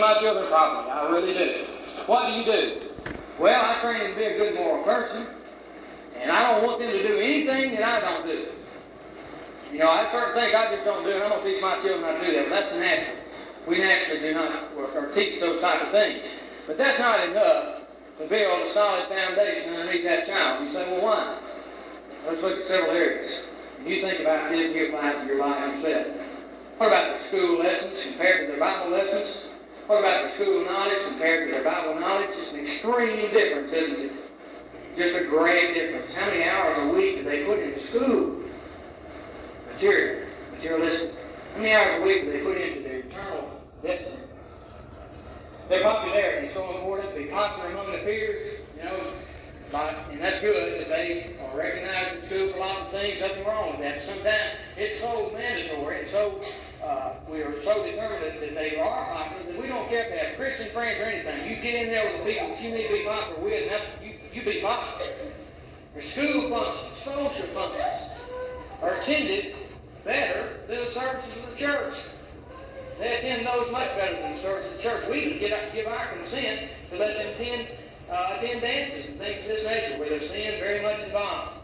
my children properly. I really do. What do you do? Well, I train them to be a good moral person, and I don't want them to do anything that I don't do. You know, I have certain things I just don't do, and I'm going to teach my children how to do that, but that's natural. We naturally do not or teach those type of things. But that's not enough to build a solid foundation underneath that child. You say, well, why? Let's look at several areas. You think about this and you apply it to your life yourself. What about their school lessons compared to their Bible lessons? What about their school knowledge compared to their Bible knowledge? It's an extreme difference, isn't it? Just a great difference. How many hours a week do they put into school? Materialistic. How many hours a week do they put into their eternal destiny? Their popularity is so important. To be popular among the peers, and that's good that they are recognized in school for lots of things. Nothing wrong with that. But sometimes it's so mandatory and so we are so determined that they are popular that we don't care if they have Christian friends or anything. You get in there with the people that you need to be popular with, and that's you be popular. Your school functions, social functions are attended better than the services of the church. They attend those much better than the services of the church. We can give our consent to let them attend dances and things of this nature where there's sin very much involved.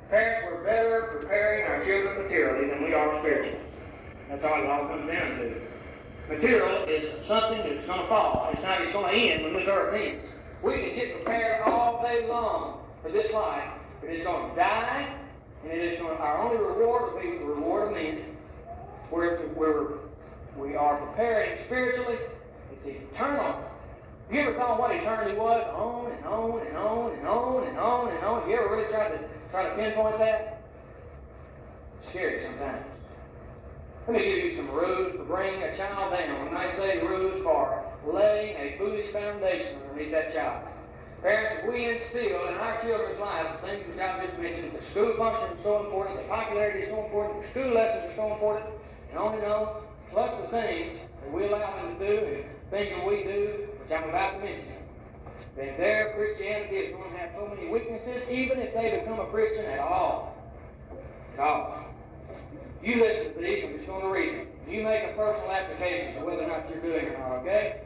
Parents, we're better preparing our children materially than we are spiritually. That's all it all comes down to. Material is something that's going to fall. It's not just going to end when this earth ends. We can get prepared all day long for this life, but it's going to die, and our only reward will be the reward of men. We are preparing spiritually. It's eternal. Have you ever thought what eternity was? On and on and on and on and on and on. Have you ever really tried to pinpoint that? It's scary sometimes. Let me give you some rules for bringing a child down. When I say rules for laying a foolish foundation underneath that child. Parents, if we instill in our children's lives the things which I've just mentioned, the school function is so important, the popularity is so important, the school lessons are so important, and on, plus the things that we allow them to do and things that we do, which I'm about to mention, then their Christianity is going to have so many weaknesses, even if they become a Christian at all. At all. You listen to these, I'm just going to read them. You make a personal application to whether or not you're doing it or not, okay?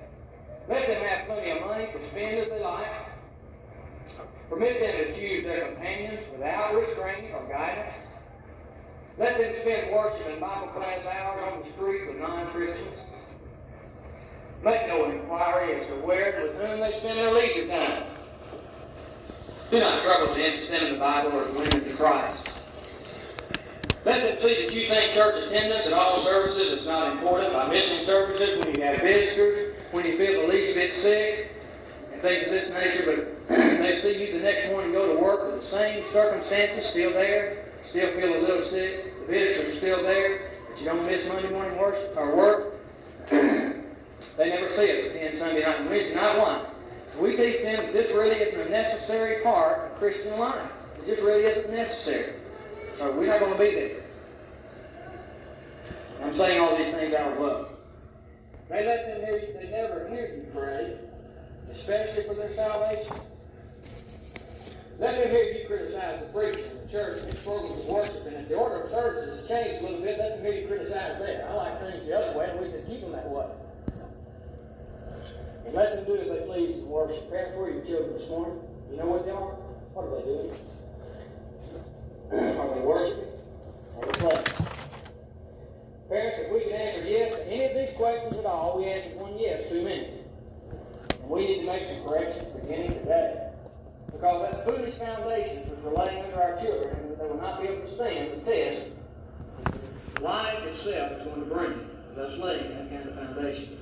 Let them have plenty of money to spend as they like. Permit them to choose their companions without restraint or guidance. Let them spend worship and Bible class hours on the street with non-Christians. Make no inquiry as to where and with whom they spend their leisure time. Do not trouble to interest them in the Bible or to win them to Christ. Let them see that you think church attendance at all services is not important by missing services when you have visitors, when you feel the least bit sick, and things of this nature, but they see you the next morning go to work with the same circumstances still there, still feel a little sick, the visitors are still there, but you don't miss Monday morning worship or work. They never see us attend Sunday night and Wednesday, not one. So we teach them that this really isn't a necessary part of Christian life. It just really isn't necessary. So we're not going to be there. I'm saying all these things out of love. They let them hear you. They never hear you pray, especially for their salvation. Let them hear you criticize the preacher, the church, and its programs of worship. And if the order of services has changed a little bit, let them hear you criticize that. I like things the other way, and we should keep them that way. And let them do as they please in worship. Parents, where are your children this morning? You know what they are? What are they doing? Are they worshiping? Are they playing? Parents, if we can answer yes to any of these questions at all, we answered one yes too many. And we need to make some corrections beginning today. Because that's foolish foundations which we're laying under our children, and they will not be able to stand the test life itself is going to bring, thus laying that kind of foundation.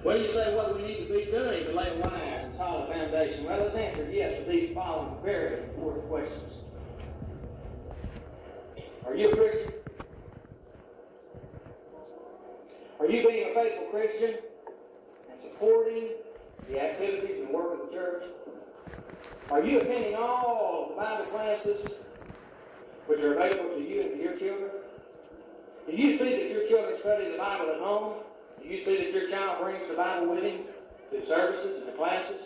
Well, you say, what do we need to be doing to lay a wise and solid foundation? Well, let's answer yes to these following very important questions. Are you a Christian? Are you being a faithful Christian and supporting the activities and work of the church? Are you attending all the Bible classes which are available to you and to your children? Do you see that your children study the Bible at home? Do you see that your child brings the Bible with him to the services and the classes?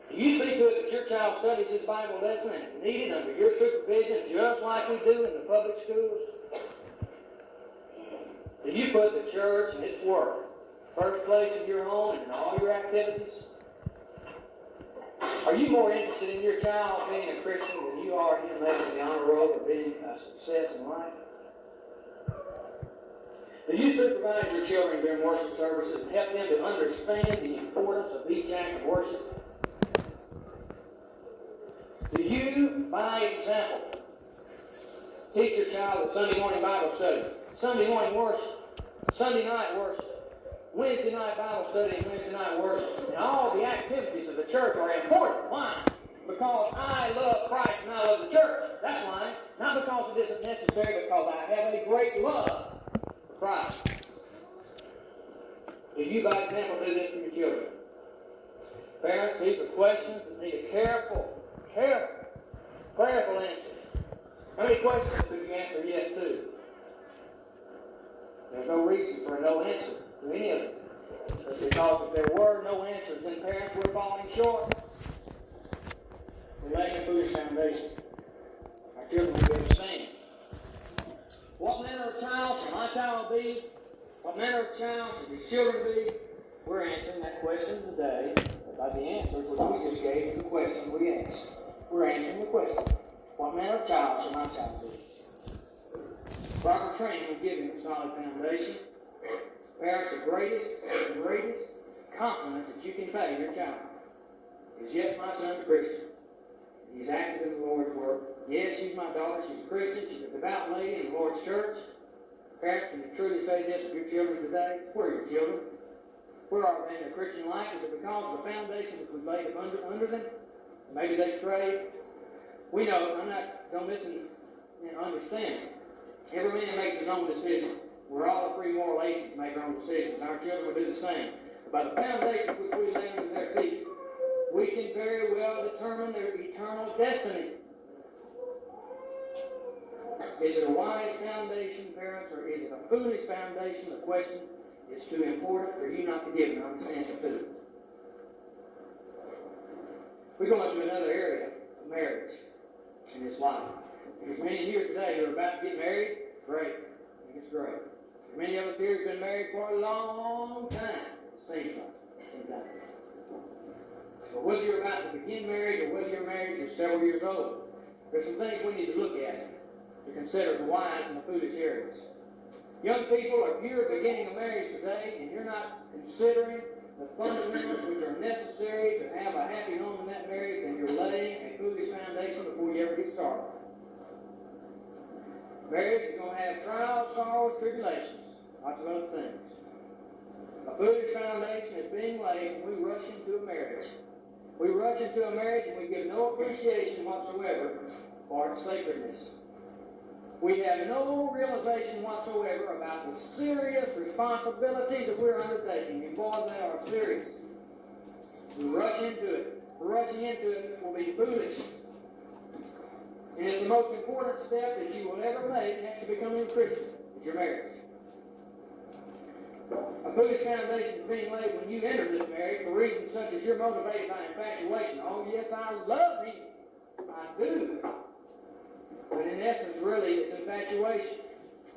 Do you see to it that your child studies his Bible lesson and needed under your supervision just like we do in the public schools? Do you put the church and its work first place in your home and in all your activities? Are you more interested in your child being a Christian than you are in making the honor roll or being a success in life? Do you supervise your children during worship services and help them to understand the importance of each act of worship? Do you, by example, teach your child a Sunday morning Bible study, Sunday morning worship, Sunday night worship, Wednesday night Bible study, and Wednesday night worship, and all the activities of the church are important? Why? Because I love Christ and I love the church. That's why. Not because it isn't necessary, because I have a great love for Christ. Do you, by example, do this for your children? Parents, these are questions that need a careful answer. How many questions could you answer yes to? There's no reason for a no answer to any of them. Because if there were no answers, then parents were falling short. We're laying a foolish foundation. Our children will be understanding. What manner of child shall my child be? What manner of child should his children be? We're answering that question today by the answers which we just gave to the questions we asked. We're answering the question. What manner of child shall my child be? Proper training will give him a solid foundation. Parents, the greatest compliment that you can pay your child is, yes, my son's a Christian. He's active in the Lord's work. Yes, she's my daughter. She's a Christian. She's a devout lady in the Lord's church. Parents, can you truly say this of your children today? Where are your children? Where are they in their Christian life? Is it because of the foundation that we laid under them? Maybe they strayed. We know, don't listen and understand. Every man makes his own decision. We're all a free moral agent to make our own decisions. Our children will do the same. By the foundation which we lay under their feet, we can very well determine their eternal destiny. Is it a wise foundation, parents, or is it a foolish foundation? The question is too important for you not to give an honest answer to it. We're going to another area of marriage in this life. There's many here today who are about to get married. Great. I think it's great. Many of us here have been married for a long time. It seems like. But whether you're about to begin marriage or whether you're married, you're several years old, there's some things we need to look at to consider the wise and the foolish areas. Young people, if you're beginning a marriage today and you're not considering the fundamentals which are necessary to have a happy home in that marriage, then you're laying a foolish foundation before you ever get started. Marriage is going to have trials, sorrows, tribulations, lots of other things. A foolish foundation is being laid when we rush into a marriage. We rush into a marriage and we give no appreciation whatsoever for its sacredness. We have no realization whatsoever about the serious responsibilities that we're undertaking. And boy, they are serious. We rush into it. Rushing into it will be foolish. And it's the most important step that you will ever make next to becoming a Christian, is your marriage. A foolish foundation is being laid when you enter this marriage for reasons such as you're motivated by infatuation. Oh, yes, I love him. I do. But in essence, really, it's infatuation.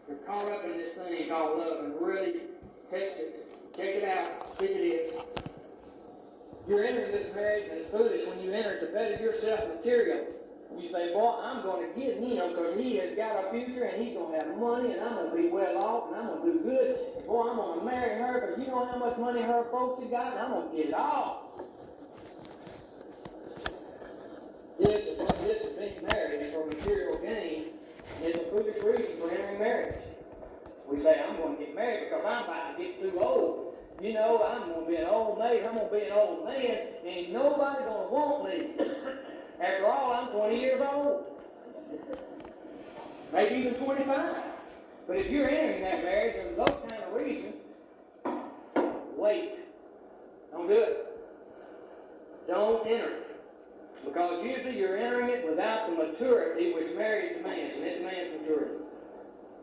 You're caught up in this thing called love, and really test it. Check it out. See if it is. You're entering this marriage, and it's foolish when you enter to better yourself materially. You say, boy, I'm going to get him because he has got a future and he's going to have money and I'm going to be well off and I'm going to do good. And boy, I'm going to marry her because you know how much money her folks have got and I'm going to get it all. This is being married for material gain is a foolish reason for entering marriage. We say, I'm going to get married because I'm about to get too old. You know, I'm going to be an old maid, I'm going to be an old man, and ain't nobody going to want me. After all, I'm 20 years old. Maybe even 25. But if you're entering that marriage for those kind of reasons, wait. Don't do it. Don't enter it. Because usually you're entering it without the maturity which marriage demands, and it demands maturity.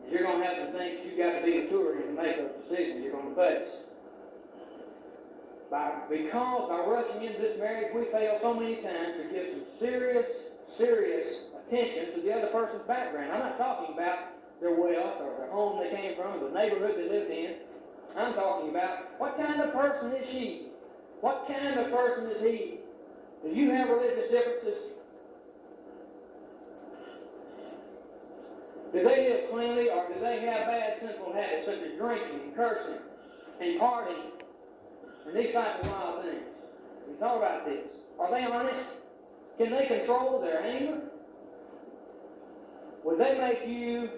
You're going to have some things you've got to be mature in to make those decisions you're going to face. Because by rushing into this marriage, we fail so many times to give some serious attention to the other person's background. I'm not talking about their wealth or their home they came from, the neighborhood they lived in. I'm talking about, what kind of person is she? What kind of person is he? Do you have religious differences? Do they live cleanly, or do they have bad sinful habits such as drinking and cursing and partying and these type of wild things? You thought about this. Are they honest? Can they control their anger? Would they make you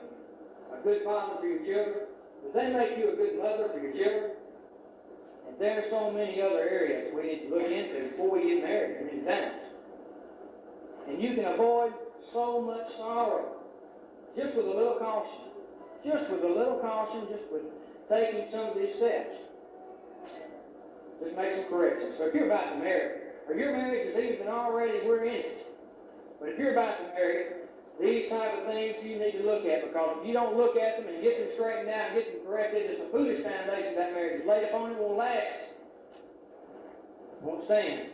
a good father for your children? Would they make you a good mother for your children? And there are so many other areas we need to look into before we get married many times. And you can avoid so much sorrow just with a little caution. Just with a little caution, just with taking some of these steps. Just make some corrections. So if you're about to marry, or your marriage is even already, we're in it. But if you're about to marry, these type of things you need to look at, because if you don't look at them and get them straightened out and get them corrected, it's a foolish foundation that marriage is laid upon. It won't last. It won't stand.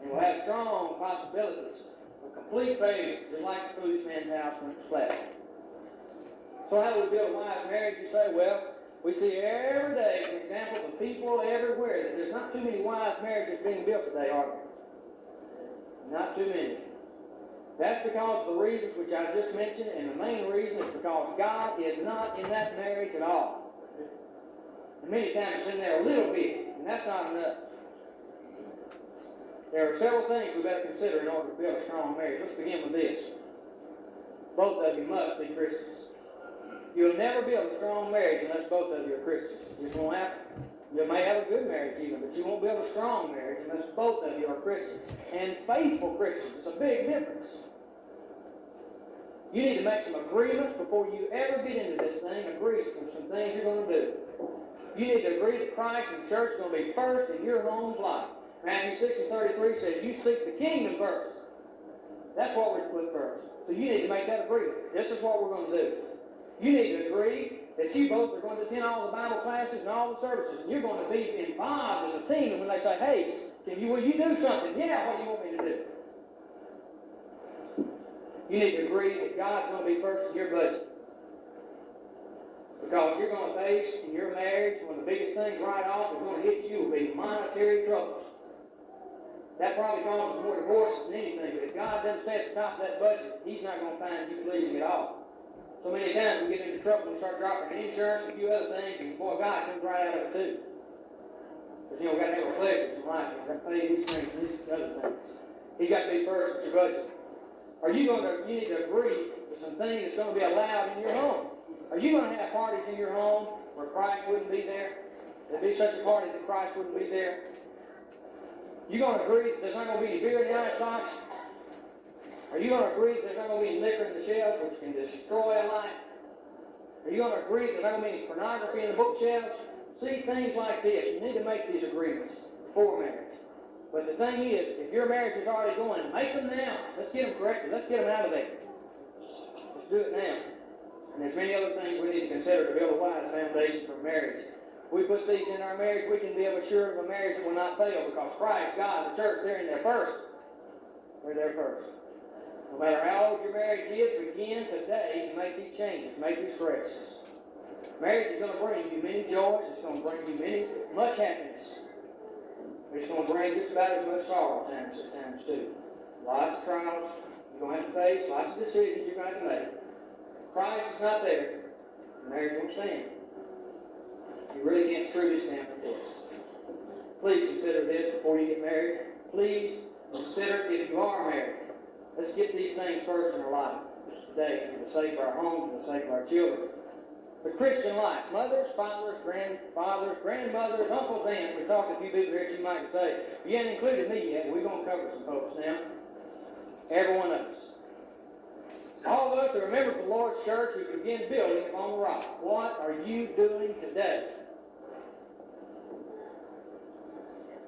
And will have strong possibilities of complete failure, just like the foolish man's house when it was flat. So how do we build a wise marriage? You say, well, we see every day examples of people everywhere that there's not too many wise marriages being built today, are there? Not too many. That's because of the reasons which I just mentioned, and the main reason is because God is not in that marriage at all. And many times it's in there a little bit, and that's not enough. There are several things we better consider in order to build a strong marriage. Let's begin with this. Both of you must be Christians. You'll never build a strong marriage unless both of you are Christians. It just won't happen. You may have a good marriage even, but you won't build a strong marriage unless both of you are Christians. And faithful Christians. It's a big difference. You need to make some agreements before you ever get into this thing. Agree on some things you're going to do. You need to agree that Christ and the church is going to be first in your home's life. Matthew 6:33 says, you seek the kingdom first. That's what we're put first. So you need to make that agreement. This is what we're going to do. You need to agree that you both are going to attend all the Bible classes and all the services, and you're going to be involved as a team. And when they say, hey, will you do something? Yeah, what do you want me to do? You need to agree that God's going to be first in your budget. Because you're going to face in your marriage, one of the biggest things right off that's going to hit you will be monetary troubles. That probably causes more divorces than anything. But if God doesn't stay at the top of that budget, He's not going to find you pleasing at all. So many times we get into trouble and we start dropping insurance and a few other things, and boy, God comes right out of it too. Because we've got to have our pleasures in life. We've got to pay these things and these other things. He's got to be first with your budget. You need to agree to some things that's going to be allowed in your home. Are you going to have parties in your home where Christ wouldn't be there? There'd be such a party that Christ wouldn't be there? You going to agree that there's not going to be any beer in the icebox? Are you going to agree that there's not going to be any liquor in the shelves which can destroy a life? Are you going to agree that there's not going to be any pornography in the bookshelves? See, things like this. You need to make these agreements before marriage. But the thing is, if your marriage is already going, make them now. Let's get them corrected. Let's get them out of there. Let's do it now. And there's many other things we need to consider to build a wise foundation for marriage. If we put these in our marriage, we can be assured of a marriage that will not fail, because Christ, God, the church, they're in there first. They're there first. No matter how old your marriage is, begin today to make these changes, make these corrections. Marriage is going to bring you many joys. It's going to bring you much happiness. It's going to bring just about as much sorrow at times too. Lots of trials you're going to have to face, lots of decisions you're going to have to make. Christ is not there. Marriage won't stand. You really can't truly stand with this. Please consider this before you get married. Please consider if you are married. Let's get these things first in our life today for the sake of our homes, for the sake of our children. The Christian life, mothers, fathers, grandfathers, grandmothers, uncles, aunts. We talked to a few people here that you might say, you haven't included me yet. We're going to cover some folks now. Every one of us. All of us who are members of the Lord's church who begin building upon the rock. What are you doing today?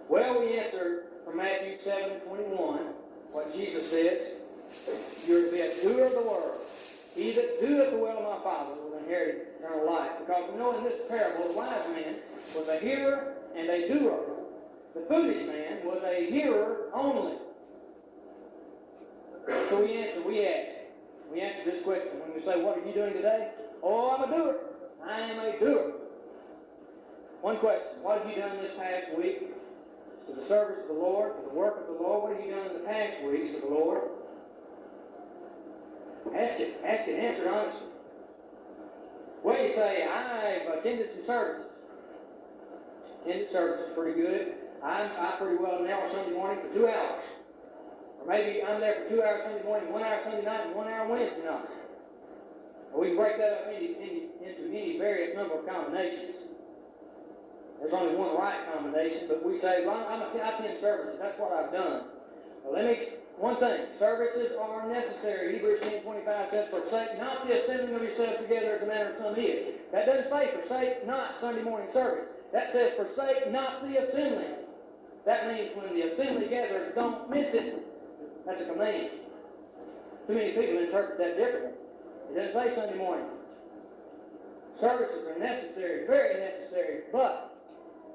Well, we answered from Matthew 7:21 what Jesus says. You're to be a doer of the word. He that doeth the will of my Father will inherit eternal life. Because we know in this parable, the wise man was a hearer and a doer. The foolish man was a hearer only. So we answer this question. When we say, what are you doing today? Oh, I'm a doer. I am a doer. One question. What have you done this past week for the service of the Lord, for the work of the Lord? What have you done in the past weeks for the Lord? Ask it. Ask it. Answer it honestly. Well, you say, I've attended some services. Attended services pretty good. I pretty well now on Sunday morning for 2 hours. Or maybe I'm there for 2 hours Sunday morning, 1 hour Sunday night, and 1 hour Wednesday night. Or we can break that up into any various number of combinations. There's only one right combination, but we say, well, I attend services. That's what I've done. Well, let me one thing. Services are necessary. Hebrews 10:25 says, forsake not the assembling of yourselves together as the manner of some is. That doesn't say forsake not Sunday morning service. That says forsake not the assembling. That means when the assembly gathers, don't miss it. That's a command. Too many people interpret that differently. It doesn't say Sunday morning. Services are necessary, very necessary, but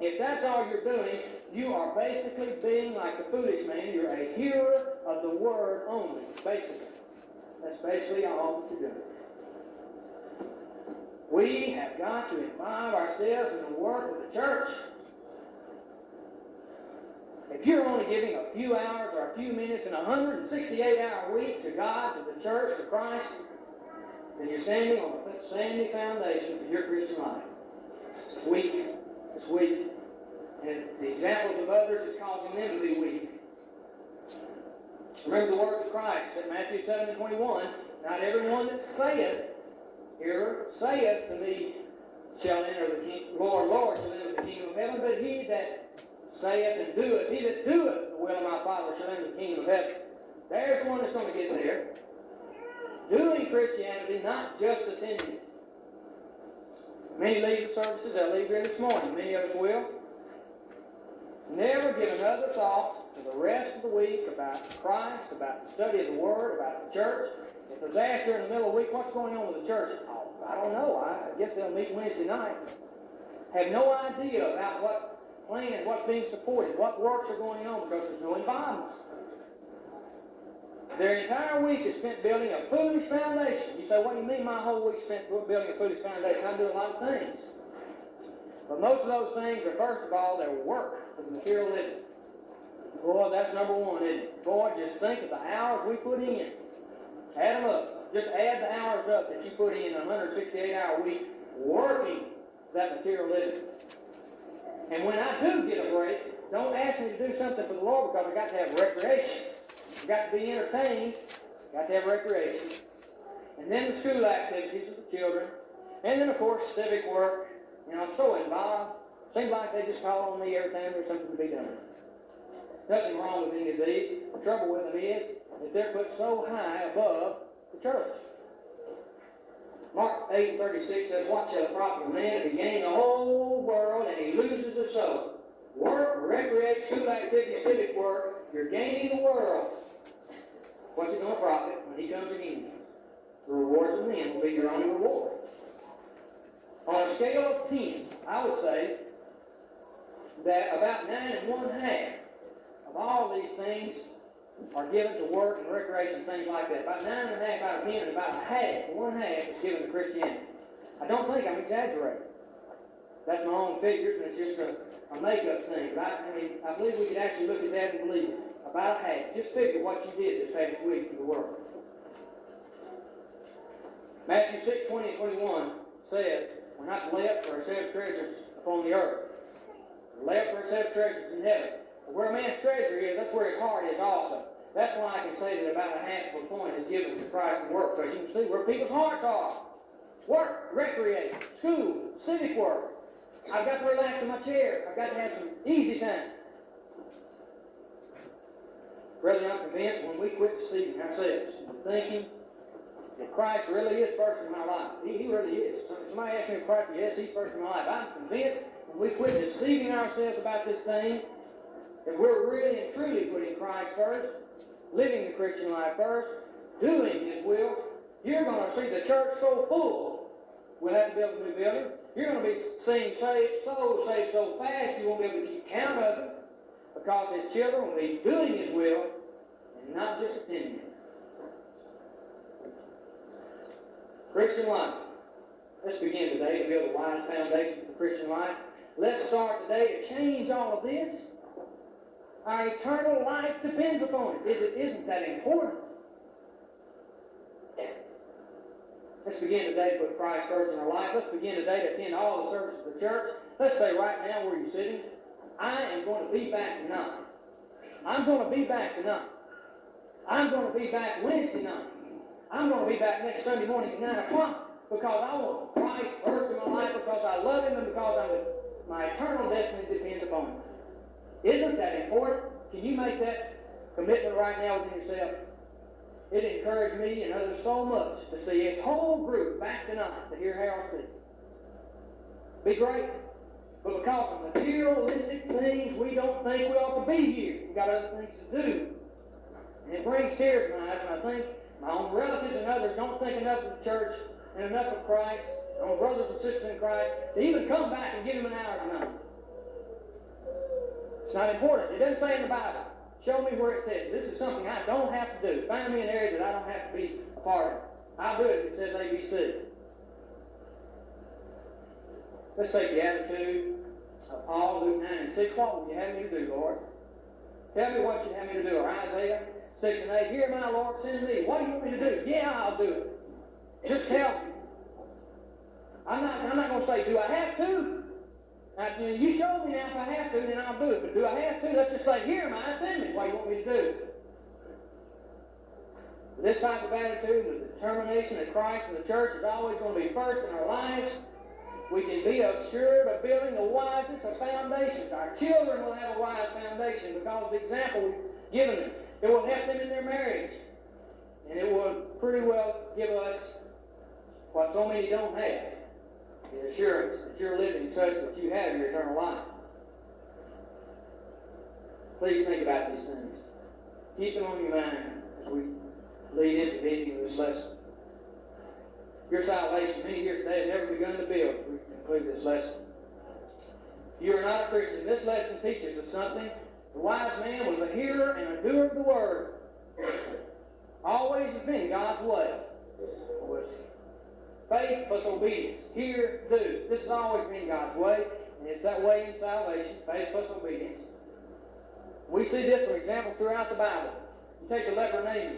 if that's all you're doing, you are basically being like the foolish man. You're a hearer of the word only, basically. That's basically all that you're doing. We have got to involve ourselves in the work of the church. If you're only giving a few hours or a few minutes in a 168-hour week to God, to the church, to Christ, then you're standing on a sandy foundation for your Christian life. It's weak. It's weak. And the examples of others is causing them to be weak. Remember the words of Christ at Matthew 7:21. Not everyone that saith to me shall enter the kingdom. Lord, Lord, shall enter the kingdom of heaven, but he that saith and doeth, he that doeth the will of my Father shall enter the kingdom of heaven. There's the one that's going to get there. Doing Christianity, not just attending. Many leave the services. They'll leave here this morning. Many of us will. Never give another thought for the rest of the week about Christ, about the study of the Word, about the church. If there's asked during the middle of the week, what's going on with the church? Oh, I don't know. I guess they'll meet Wednesday night. Have no idea about what plan, what's being supported, what works are going on, because there's no involvement. Their entire week is spent building a foolish foundation. You say, what do you mean my whole week spent building a foolish foundation? I do a lot of things. But most of those things are, first of all, their work for the material living. Boy, that's number one, isn't it? Boy, just think of the hours we put in. Add them up. Just add the hours up that you put in a 168-hour week working that material living. And when I do get a break, don't ask me to do something for the Lord, because I got to have recreation. I've got to be entertained. Got to have recreation. And then the school activities of the children. And then, of course, civic work. You know, I'm so involved. Seems like they just call on me every time there's something to be done. Nothing wrong with any of these. The trouble with them is that they're put so high above the church. Mark 8:36 says, what shall it profit a man if he gain the whole world and he loses his soul? Work, recreate, school activity, civic work, you're gaining the world. What's it going to profit when he comes again? The rewards of men will be your only reward. On a scale of 10, I would say that about 9 1/2 of all these things are given to work and recreation, things like that. About 9 1/2 out of 10, and about half, 1/2 is given to Christianity. I don't think I'm exaggerating. That's my own figures, and it's just a make-up thing. But I believe we could actually look at that and believe it. About half. Just figure what you did this past week for the world. Matthew 6:20 and 21 says, we're not to lay up for ourselves treasures upon the earth. We're lay up for ourselves treasures in heaven. But where a man's treasure is, that's where his heart is also. That's why I can say that about a half of a point is given to Christ and work, because you can see where people's hearts are. Work, recreate, school, civic work. I've got to relax in my chair. I've got to have some easy time. Brethren, I'm convinced when we quit deceiving ourselves and thinking that Christ really is first in my life. He really is. Somebody asked me if Christ, yes, he's first in my life. I'm convinced when we quit deceiving ourselves about this thing, that we're really and truly putting Christ first, living the Christian life first, doing His will, you're going to see the church so full, we'll have to build a new building. You're going to be seeing souls saved so fast you won't be able to keep count of them, because His children will be doing His will and not just attending it. Christian life. Let's begin today to build a wise foundation for the Christian life. Let's start today to change all of this. Our eternal life depends upon it. Isn't that important? Let's begin today to put Christ first in our life. Let's begin today to attend all the services of the church. Let's say right now where you're sitting, I am going to be back tonight. I'm going to be back tonight. I'm going to be back Wednesday night. I'm going to be back next Sunday morning at 9 o'clock because I want Christ first in my life, because I love Him, and because my eternal destiny depends upon Him. Isn't that important? Can you make that commitment right now within yourself? It encouraged me and others so much to see its whole group back tonight to hear Harold speak. Be great. But because of materialistic things, we don't think we ought to be here. We've got other things to do. And it brings tears to my eyes when I think my own relatives and others don't think enough of the church and enough of Christ, my own brothers and sisters in Christ, to even come back and give them an hour tonight. It's not important. It doesn't say in the Bible. Show me where it says. This is something I don't have to do. Find me an area that I don't have to be a part of. I'll do it if it says ABC. Let's take the attitude of Paul, Luke 9 and 6. What will you have me to do, Lord? Tell me what you have me to do. Or Isaiah 6 and 8. Here, my Lord, send me. What do you want me to do? Yeah, I'll do it. Just tell me. I'm not going to say, do I have to? Now, you show me now if I have to, then I'll do it. But do I have to? Let's just say, here am I, send me. What do you want me to do? This type of attitude, the determination that Christ and the church is always going to be first in our lives, we can be assured of building the wisest of foundations. Our children will have a wise foundation because of the example we've given them. It will help them in their marriage. And it will pretty well give us what so many don't have. The assurance that you're living such that you have your eternal life. Please think about these things. Keep them on your mind as we lead into the ending of this lesson. Your salvation, many here today have never begun to build as we conclude this lesson. If you are not a Christian, this lesson teaches us something. The wise man was a hearer and a doer of the word. Always has been God's way. It was faith plus obedience. Hear, do. This has always been God's way, and it's that way in salvation, faith plus obedience. We see this for examples throughout the Bible. You take the leper Naaman.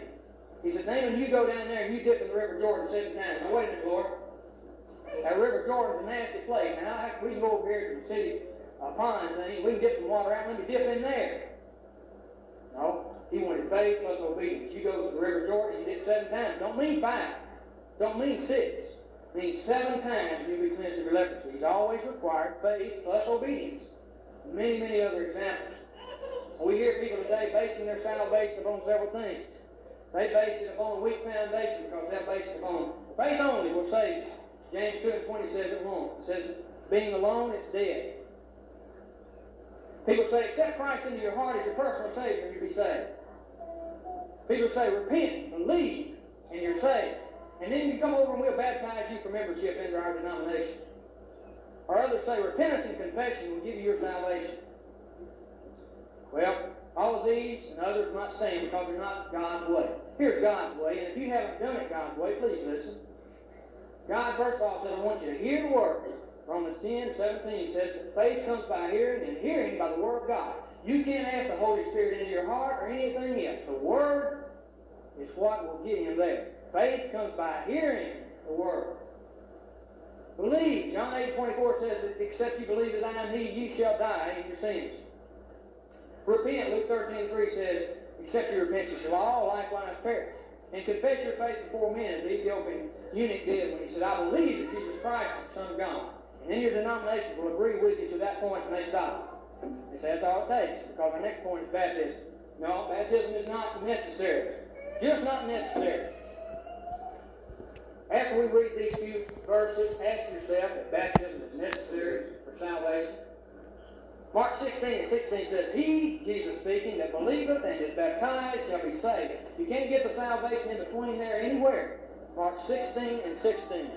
He said, Naaman, you go down there and you dip in the River Jordan 7 times. Well, wait a minute, Lord. That River Jordan's a nasty place. Now, we can go over here to the city pond thing. We can get some water out. Let me dip in there. No. He wanted faith plus obedience. You go to the River Jordan, you dip 7 times. Don't mean 5. Don't mean 6. It means 7 times you'll be cleansed of your leprosy. He's always required faith plus obedience. Many, many other examples. We hear people today basing their salvation upon several things. They base it upon a weak foundation because they're based upon faith only will save you. James 2 and 20 says it won't. It says being alone is dead. People say, accept Christ into your heart as your personal Savior and you'll be saved. People say, repent, believe, and you're saved. And then you come over and we'll baptize you for membership into our denomination. Or others say, repentance and confession will give you your salvation. Well, all of these and others might stand because they're not God's way. Here's God's way, and if you haven't done it God's way, please listen. God, first of all, says, I want you to hear the word. Romans 10:17 says that faith comes by hearing, and hearing by the word of God. You can't ask the Holy Spirit into your heart or anything else. The word is what will get him there. Faith comes by hearing the word. Believe. John 8:24 says that except you believe that I am he, you shall die in your sins. Repent. Luke 13:3 says, except you repent, you shall all likewise perish. And confess your faith before men, as the Ethiopian eunuch did when he said, I believe that Jesus Christ is the Son of God. And then your denomination will agree with you to that point and they stop. They say that's all it takes, because our next point is baptism. No, baptism is not necessary. Just not necessary. After we read these few verses, ask yourself if baptism is necessary for salvation. Mark 16:16 says, He, Jesus speaking, that believeth and is baptized shall be saved. You can't get the salvation in between there anywhere. Mark 16:16.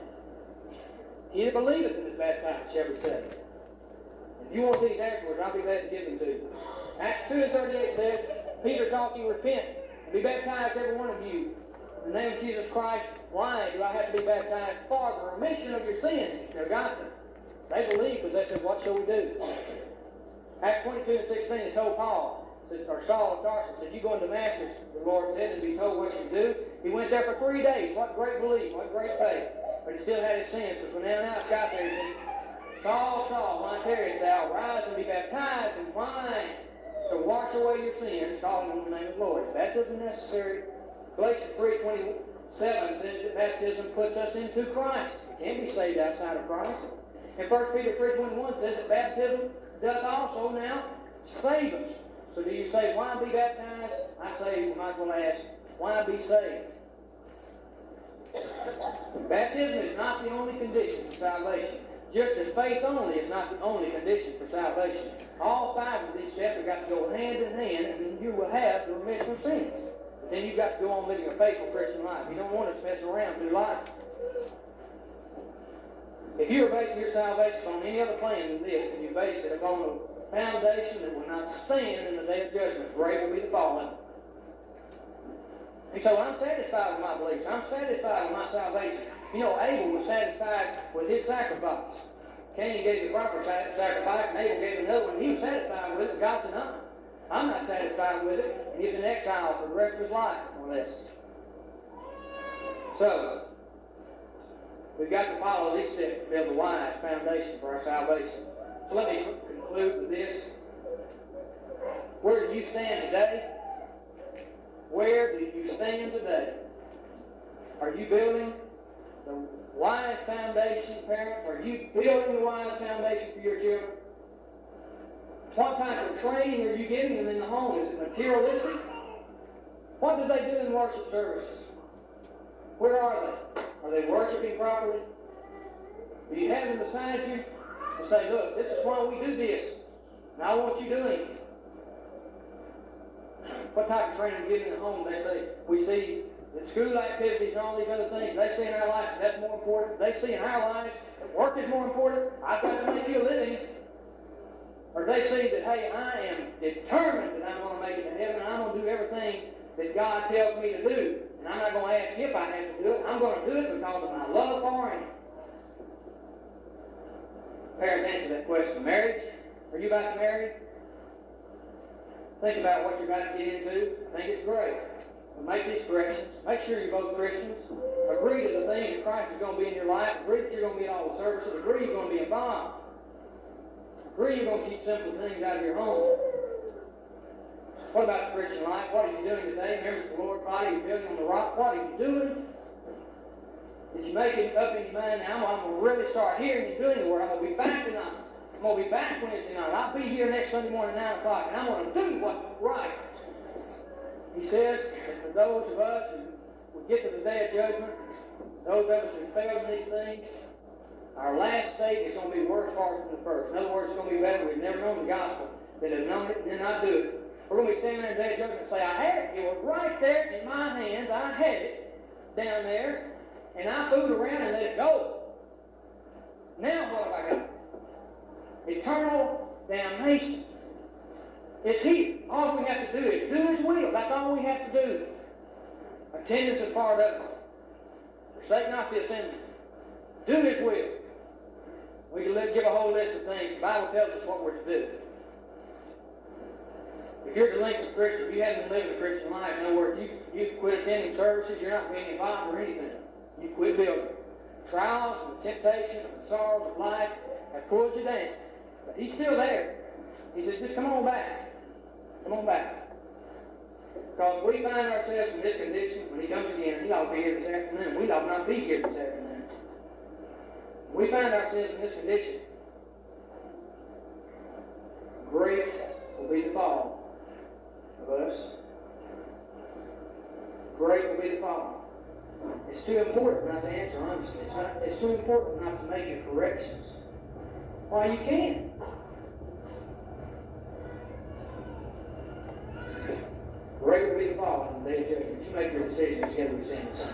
He that believeth and is baptized shall be saved. If you want these afterwards, I'll be glad to give them to you. Acts 2:38 says, Peter talking, repent, and be baptized every one of you in the name of Jesus Christ, why do I have to be baptized? For the remission of your sins. You still got them. They believed because they said, what shall we do? Acts 22:16, they told Paul, or Saul of Tarsus, said, you go into Damascus, the Lord said, and be told what you do. He went there for 3 days. What great belief, what great faith. But he still had his sins, because when now it got there, he said, Saul, Saul, why tarriest thou? Rise and be baptized in wine to wash away your sins, calling on the name of the Lord. Is baptism necessary? Galatians 3:27 says that baptism puts us into Christ. You can't be saved outside of Christ. And 1 Peter 3:21 says that baptism doth also now save us. So do you say, why be baptized? I say, you might as well ask, why be saved? Baptism is not the only condition for salvation. Just as faith only is not the only condition for salvation. All 5 of these steps have got to go hand in hand, and then you will have the remission of sins. But then you've got to go on living a faithful Christian life. You don't want to mess around through life. If you are basing your salvation on any other plan than this, and you base it upon the foundation that will not stand in the day of judgment, great will be the falling. And so I'm satisfied with my beliefs. I'm satisfied with my salvation. You know, Abel was satisfied with his sacrifice. Cain gave the proper sacrifice, and Abel gave another one. He was satisfied with it. God said, no, I'm not satisfied with it. And he's in exile for the rest of his life, more or less. So, we've got to follow these steps to build a wise foundation for our salvation. So let me conclude with this. Where do you stand today? Where do you stand today? Are you building the wise foundation, parents? Are you building the wise foundation for your children? What type of training are you giving them in the home? Is it materialistic? What do they do in worship services? Where are they? Are they worshiping properly? Do you have them beside you and say, look, this is why we do this, and I want you doing it? What type of training you give in the home? They say, we see that school activities and all these other things, they see in our life that that's more important. They see in our lives that work is more important. I've got to make you a living. Or they see that, hey, I am determined that I'm going to make it to heaven, and I'm going to do everything that God tells me to do. And I'm not going to ask if I have to do it. I'm going to do it because of my love for Him. Parents, answer that question. Marriage? Are you about to marry? Think about what you're about to get into. I think it's great. But make these corrections. Make sure you're both Christians. Agree to the things that Christ is going to be in your life. Agree that you're going to be in all the services. Agree you're going to be involved. Agree you're going to keep simple things out of your home. What about the Christian life? What are you doing today? Members of the Lord's body, you're building on the rock. What are you doing? Did you make it up in your mind now? I'm going to really start hearing you doing the word. I'm going to be back tonight. I'm going to be back Wednesday night. I'll be here next Sunday morning at 9 o'clock, and I'm going to do what's right. He says that for those of us who will get to the day of judgment, those of us who fail in these things, our last state is going to be worse for us than the first. In other words, it's going to be better. We've never known the gospel. That have known it, did not do it. We're going to be standing there in the day of judgment and say, I had it. It was right there in my hands. I had it down there, and I fooled around and let it go. Now what have I got? Eternal damnation. It's here. All we have to do is do His will. That's all we have to do. Attendance is part of it. Forsake not the assembly. Do His will. We can give a whole list of things. The Bible tells us what we're to do. If you're a delinquent Christian, if you haven't been living a Christian life, in other words, you quit attending services, you're not being involved or anything. You quit building. Trials and temptations and sorrows of life have pulled you down. But He's still there. He says, just come on back. Come on back. Because we find ourselves in this condition when He comes again. He ought to be here this afternoon. We ought not be here this afternoon. We find ourselves in this condition. Great will be the fall of us. Great will be the fall. It's too important not to answer honestly. It's too important not to make your corrections. Why, you can. Great will be the fall in the day of judgment. You make your decisions together with sin and sin.